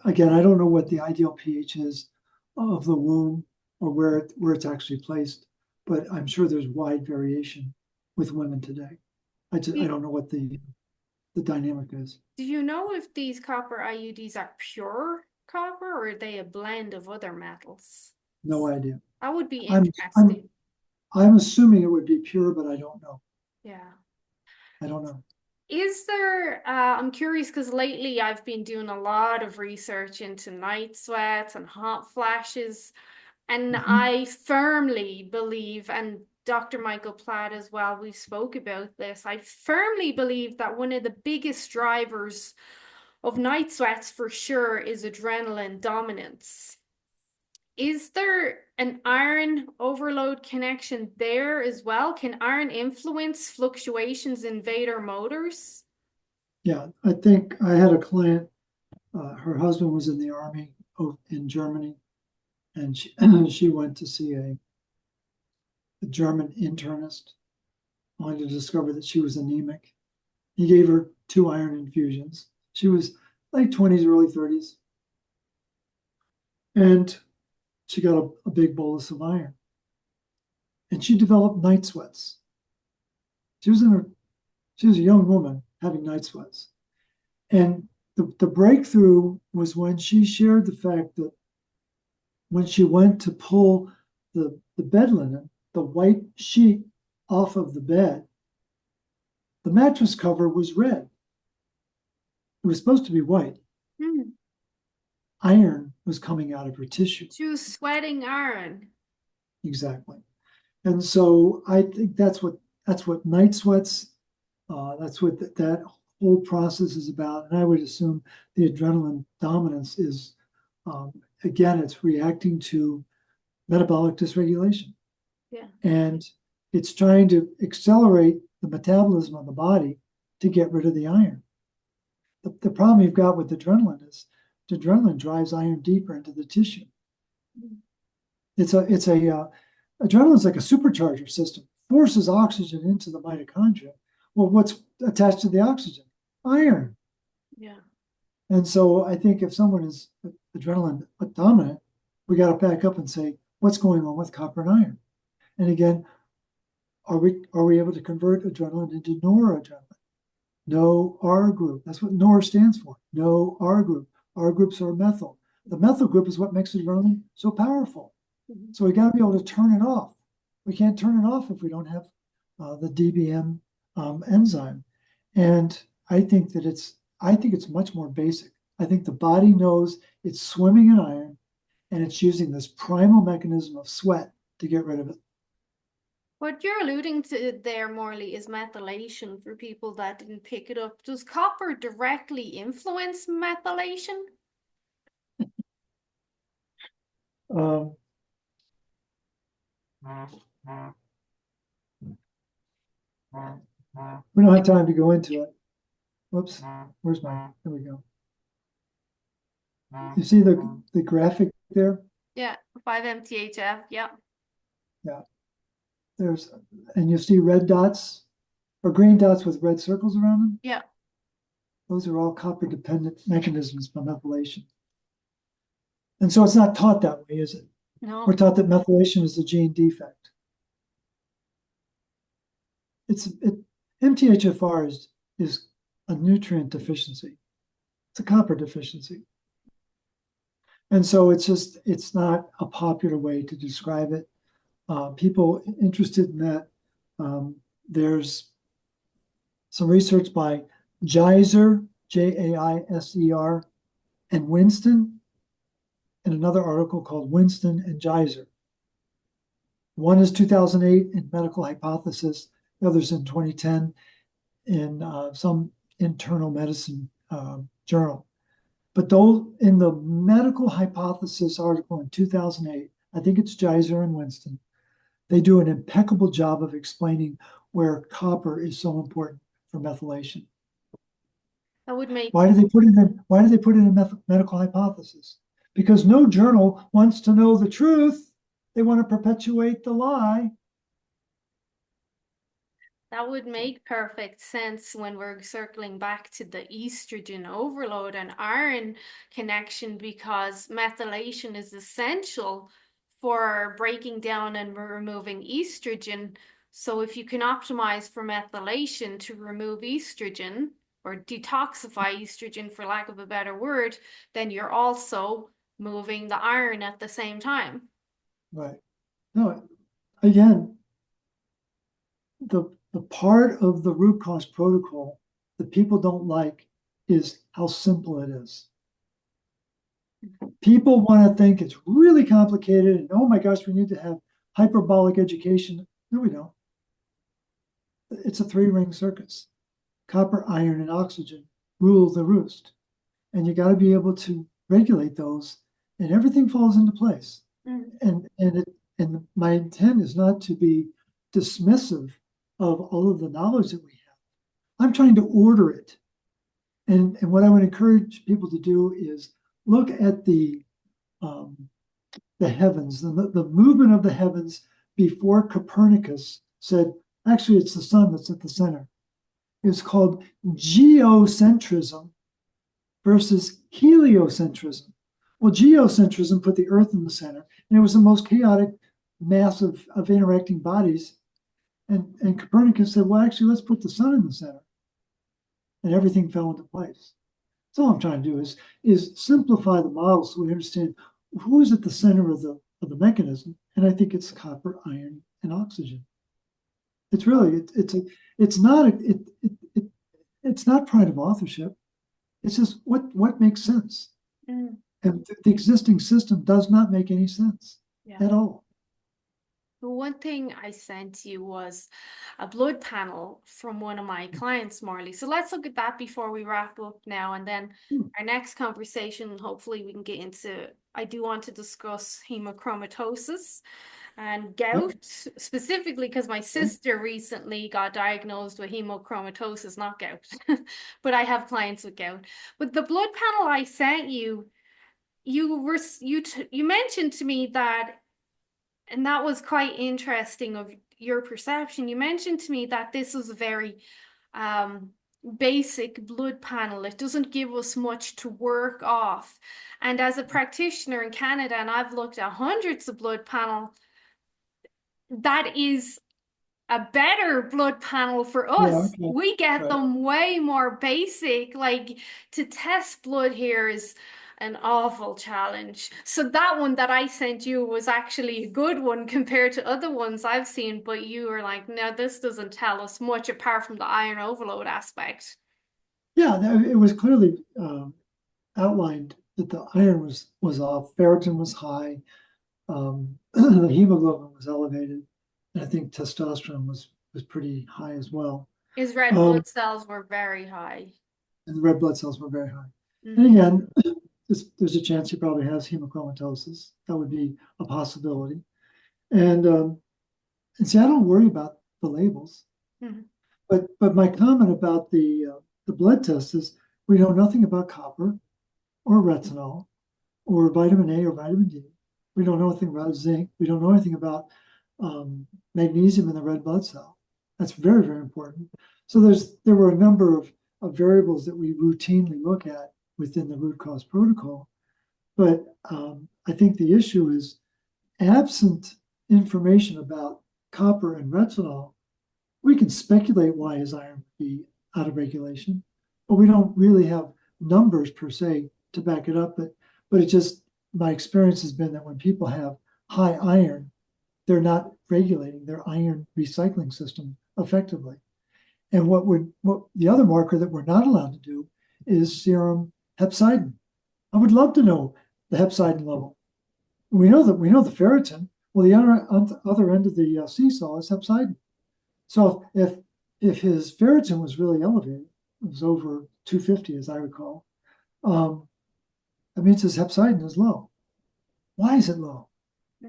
Again, I don't know what the ideal pH is of the womb or where it's actually placed, but I'm sure there's wide variation with women today. I don't know what the dynamic is. Do you know if these copper IUDs are pure copper or are they a blend of other metals? No idea. That would be I'm I'm interesting. I'm assuming it would be pure, but I don't know. Yeah. I don't know. Is there, I'm curious because lately I've been doing a lot of research into night sweats and hot flashes, and Mhm. I firmly believe, and Dr. Michael Platt as well, we spoke about this. I firmly believe that one of the biggest drivers of night sweats for sure is adrenaline dominance. Is there an iron overload connection there as well? Can iron influence fluctuations in Vader motors? Yeah, I think I had a client. Her husband was in the army in Germany, and she went to see a German internist, only to discover that she was anemic. He gave her 2 iron infusions. She was late 20s, early 30s, and she got a big bolus of iron, and she developed night sweats. She was in her she was a young woman having night sweats, and the breakthrough was when she shared the fact that when she went to pull the bed linen, the white sheet off of the bed, the mattress cover was red. It was supposed to be white. Hmm. Iron was coming out of her tissue. She was sweating iron. Exactly. And so I think that's what night sweats, that's what that whole process is about. And I would assume the adrenaline dominance is, again, it's reacting to metabolic dysregulation. Yeah. And it's trying to accelerate the metabolism of the body to get rid of the iron. The problem you've got with adrenaline is the adrenaline drives iron deeper into the tissue. Adrenaline is like a supercharger system, forces oxygen into the mitochondria. Well, what's attached to the oxygen? Iron. Yeah. And so I think if someone is adrenaline dominant, we got to back up and say, what's going on with copper and iron? And again, are we able to convert adrenaline into noradrenaline? No R group. That's what NOR stands for. No R group. R groups are methyl. The methyl group is what makes adrenaline so powerful. So we got to be able to turn it off. We can't turn it off if we don't have the DBM enzyme. And I think it's much more basic. I think the body knows it's swimming in iron, and it's using this primal mechanism of sweat to get rid of it. What you're alluding to there, Morley, is methylation for people that didn't pick it up. Does copper directly influence methylation? Um, we don't have time to go into it. Whoops, where's my, there we go. You see the graphic there? Yeah, 5-MTHF, yeah. Yeah. And you see red dots or green dots with red circles around them? Yeah. Those are all copper dependent mechanisms for methylation. And so it's not taught that way, is it? No. We're taught that methylation is a gene defect. MTHFR is a nutrient deficiency. It's a copper deficiency. And so it's not a popular way to describe it. People interested in that, there's some research by Jaiser, Jaiser, and Winston, and another article called Winston and Jaiser. One is 2008 in Medical Hypothesis, the other's in 2010 in some internal medicine journal. But those in the Medical Hypothesis article in 2008, I think it's Jaiser and Winston, they do an impeccable job of explaining where copper is so important for methylation. That would make. Why do they put it in Medical Hypothesis? Because no journal wants to know the truth. They want to perpetuate the lie. That would make perfect sense when we're circling back to the estrogen overload and iron connection, because methylation is essential for breaking down and removing estrogen. So if you can optimize for methylation to remove estrogen or detoxify estrogen, for lack of a better word, then you're also moving the iron at the same time. Right. No, again, the part of the root cause protocol that people don't like is how simple it is. People want to think it's really complicated and, oh my gosh, we need to have hyperbolic education. No, we don't. It's a three-ring circus. Copper, iron, and oxygen rule the roost. And you got to be able to regulate those, and everything falls into place. And my intent is not to be dismissive of all of the knowledge that we have. I'm trying to order it. And what I would encourage people to do is look at the heavens, the movement of the heavens before Copernicus said, actually, it's the sun that's at the center. It's called geocentrism versus heliocentrism. Well, geocentrism put the Earth in the center, and it was the most chaotic mass of interacting bodies. And Copernicus said, well, actually, let's put the sun in the center. And everything fell into place. So all I'm trying to do is simplify the model so we understand who is at the center of the mechanism. And I think it's copper, iron, and oxygen. It's really, it's not pride of authorship. It's just what makes sense. And the existing system does not make any sense at all. The one thing I sent you was a blood panel from one of my clients, Morley. So let's look at that before we wrap up now. And then Hmm. our next conversation, hopefully we can get into, I do want to discuss hemochromatosis and Yep. gout, specifically because my Okay. sister recently got diagnosed with hemochromatosis, not gout, but I have clients with gout. But the blood panel I sent you, you mentioned to me that, and that was quite interesting of your perception. You mentioned to me that this was a very um, basic blood panel. It doesn't give us much to work off. And as a practitioner in Canada, and I've looked at hundreds of blood panel, that is a better blood panel for Yeah. us. Okay. We get Right. them way more basic. Like to test blood here is an awful challenge. So that one that I sent you was actually a good one compared to other ones I've seen, but you were like, no, this doesn't tell us much apart from the iron overload aspect. Yeah. It was clearly outlined that the iron was off, ferritin was high, the hemoglobin was elevated, and I think testosterone was pretty high as well. His red Um, blood cells were very high. and the red blood cells were very high. And Hmm. again, there's a chance he probably has hemochromatosis. That would be a possibility. And and see, I don't worry about the labels, Hmm. but my comment about the blood test is we know nothing about copper or retinol or vitamin A or vitamin D. We don't know anything about zinc. We don't know anything about magnesium in the red blood cell. That's very, very important. So there were a number of variables that we routinely look at within the root cause protocol. But I think the issue is absent information about copper and retinol, we can speculate why his iron would be out of regulation, but we don't really have numbers per se to back it up. But it just, my experience has been that when people have high iron, they're not regulating their iron recycling system effectively. And what the other marker that we're not allowed to do is serum hepcidin. I would love to know the hepcidin level. We know the ferritin. Well, the other end of the seesaw is hepcidin. So if his ferritin was really elevated, it was over 250 as I recall, um, that means his hepcidin is low. Why is it low?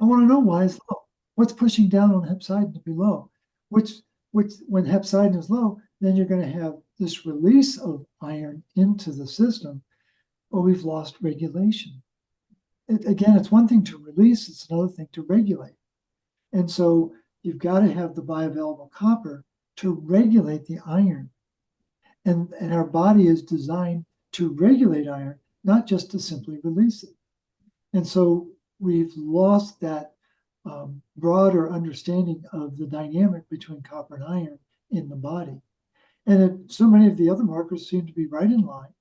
I want to know why it's low. What's pushing down on hepcidin to be low? Which which when hepcidin is low, then you're going to have this release of iron into the system, or we've lost regulation. Again, it's one thing to release, it's another thing to regulate. And so you've got to have the bioavailable copper to regulate the iron. And our body is designed to regulate iron, not just to simply release it. And so we've lost that broader understanding of the dynamic between copper and iron in the body. And so many of the other markers seem to be right in line,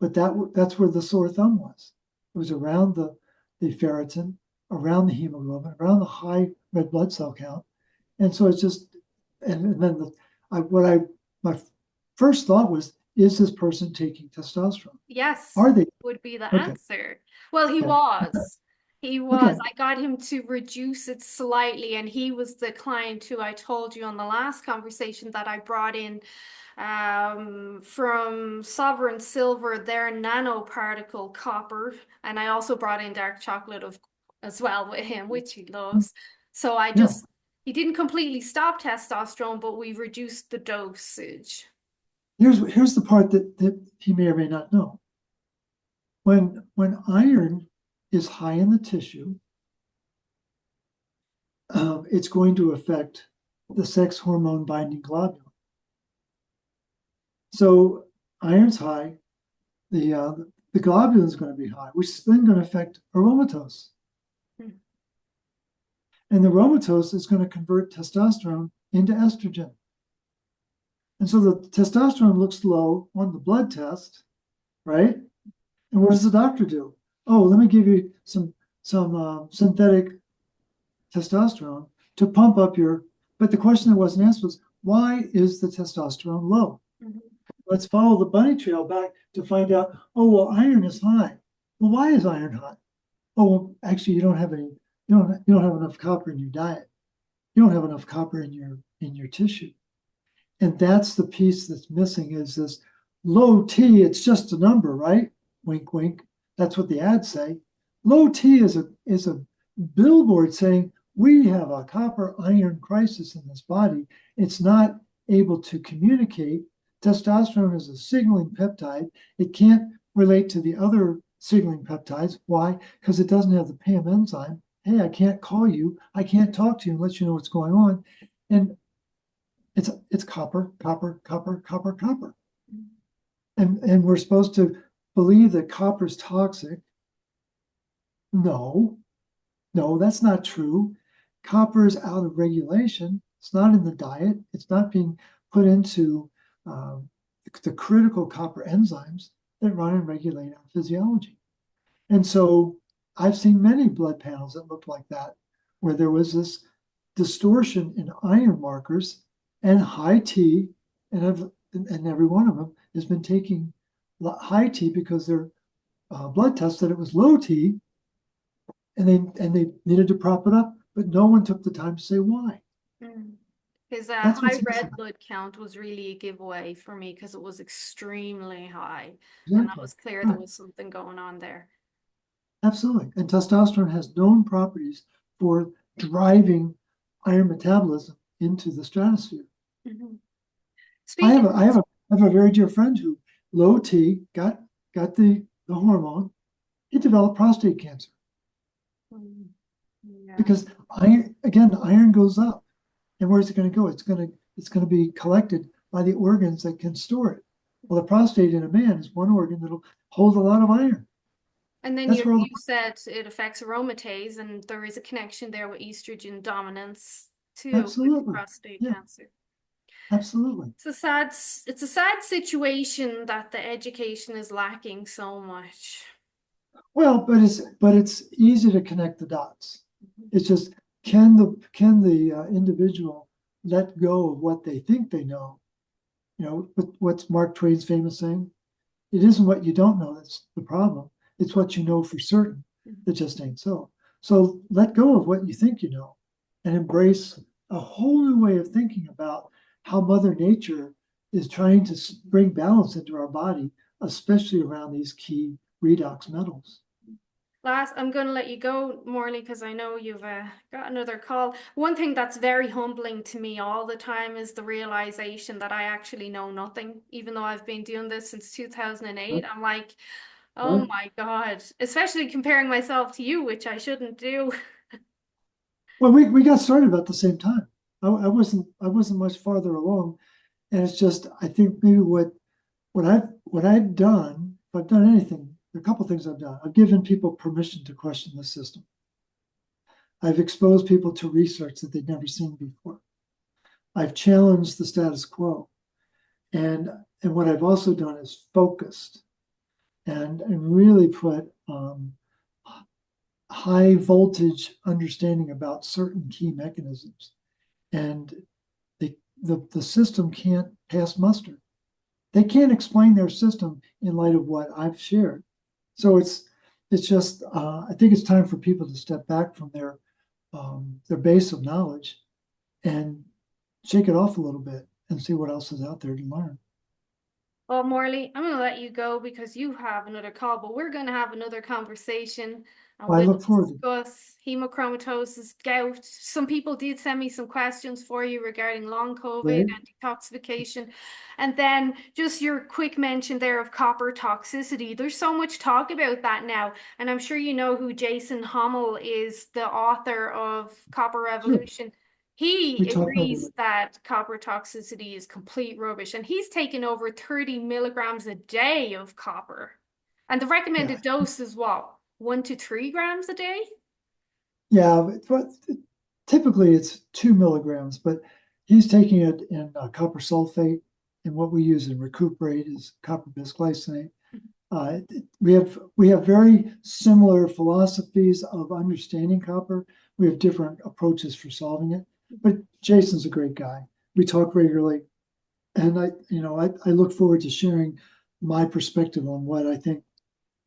but that's where the sore thumb was. It was around the ferritin, around the hemoglobin, around the high red blood cell count. And so it's just, and then my first thought was, is this person taking testosterone? Yes, Are they? would be the Okay. answer. Well, he Okay. was. He was. Okay. I got him to reduce it slightly, and he was the client who I told you on the last conversation that I brought in from Sovereign Silver, their nanoparticle copper, and I also brought in dark chocolate as well with him, which he loves. So Yeah. he didn't completely stop testosterone, but we reduced the dosage. Here's the part that he may or may not know. When iron is high in the tissue, it's going to affect the sex hormone binding globule. So iron's high, the globulin is going to be high, which is then going to affect aromatase. Hmm. And the aromatase is going to convert testosterone into estrogen. And so the testosterone looks low on the blood test, right? And what does the doctor do? Oh, let me give you some synthetic testosterone to pump up your. But the question that wasn't asked was, why is the testosterone low? Mhm. Let's follow the bunny trail back to find out. Oh, well, iron is high. Well, why is iron high? Oh, well, actually, you don't have enough copper in your diet. you don't have enough copper in your tissue. And that's the piece that's missing is this low T, it's just a number, right? Wink, wink. That's what the ads say. Low T is a billboard saying we have a copper iron crisis in this body. It's not able to communicate. Testosterone is a signaling peptide. It can't relate to the other signaling peptides. Why? Because it doesn't have the PAM enzyme. Hey, I can't call you. I can't talk to you and let you know what's going on. And it's copper, copper, copper, copper, copper. And we're supposed to believe that copper is toxic. No, that's not true. Copper is out of regulation. It's not in the diet. It's not being put into the critical copper enzymes that run and regulate our physiology. And so I've seen many blood panels that looked like that, where there was this distortion in iron markers and high T, and every one of them has been taking high T because their blood test said it was low T, and they needed to prop it up, but no one took the time to say why. His That's high what's red missing. blood count was really a giveaway for me because it was extremely high, and that Exactly. was clear there Right. was something going on there. Absolutely. And testosterone has known properties for driving iron metabolism into the stratosphere. Mhm. I Speaking, have a very dear friend who low T got the hormone. He developed prostate cancer yeah. because iron goes up. And where's it going to go? It's going to be collected by the organs that can store it. Well, the prostate in a man is one organ that'll hold a lot of iron. And then That's where all the you said it affects aromatase, and there is a connection there with estrogen dominance too with absolutely. prostate Yeah, cancer. absolutely. It's a sad situation that the education is lacking so much. Well, but it's easy to connect the dots. It's just can the individual let go of what they think they know? What's Mark Twain's famous saying? It isn't what you don't know that's the problem. It's what you know for certain that just ain't so. So let go of what you think you know and embrace a whole new way of thinking about how Mother Nature is trying to bring balance into our body, especially around these key redox metals. I'm going to let you go, Morley, because I know you've got another call. One thing that's very humbling to me all the time is the realization that I actually know nothing, even though I've been doing this since 2008. Right? I'm like, oh Right? my God, especially comparing myself to you, which I shouldn't do. Well, we got started about the same time. I wasn't much farther along, and it's just I think maybe what I've done, if I've done anything, there are a couple of things I've done. I've given people permission to question the system. I've exposed people to research that they'd never seen before. I've challenged the status quo. And what I've also done is focused and really put high voltage understanding about certain key mechanisms. And the system can't pass muster. They can't explain their system in light of what I've shared. So it's just I think it's time for people to step back from their base of knowledge and shake it off a little bit and see what else is out there to learn. Well, Morley, I'm going to let you go because you have another call, but we're going to have another conversation and I we'll look forward to it. discuss hemochromatosis, gout. Some people did send me some questions for you regarding long COVID Great. and detoxification. And then just your quick mention there of copper toxicity. There's so much talk about that now. And I'm sure you know who Jason Hommel is, the author of Copper Sure. Revolution. We He talk about agrees it. that copper toxicity is complete rubbish, and he's taken over 30 milligrams a day of copper. And the Yeah. recommended dose is what? 1 to 3 grams a day? Yeah. But typically it's 2 milligrams, but he's taking it in copper sulfate. And what we use in Recuperate is copper bisglycinate. We have very similar philosophies of understanding copper. We have different approaches for solving it. But Jason's a great guy. We talk regularly, and I look forward to sharing my perspective on what I think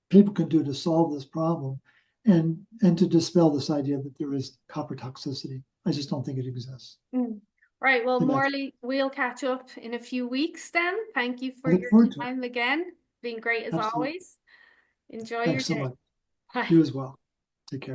people can do to solve this problem. and to dispel this idea that there is copper toxicity. I just don't think it exists. Right. Well, And Morley, we'll catch up in a few weeks then. Thank you I for look your forward to it. time again. Been great as Absolutely. always. Enjoy your Thanks so day. much. Bye. You as well. Take care.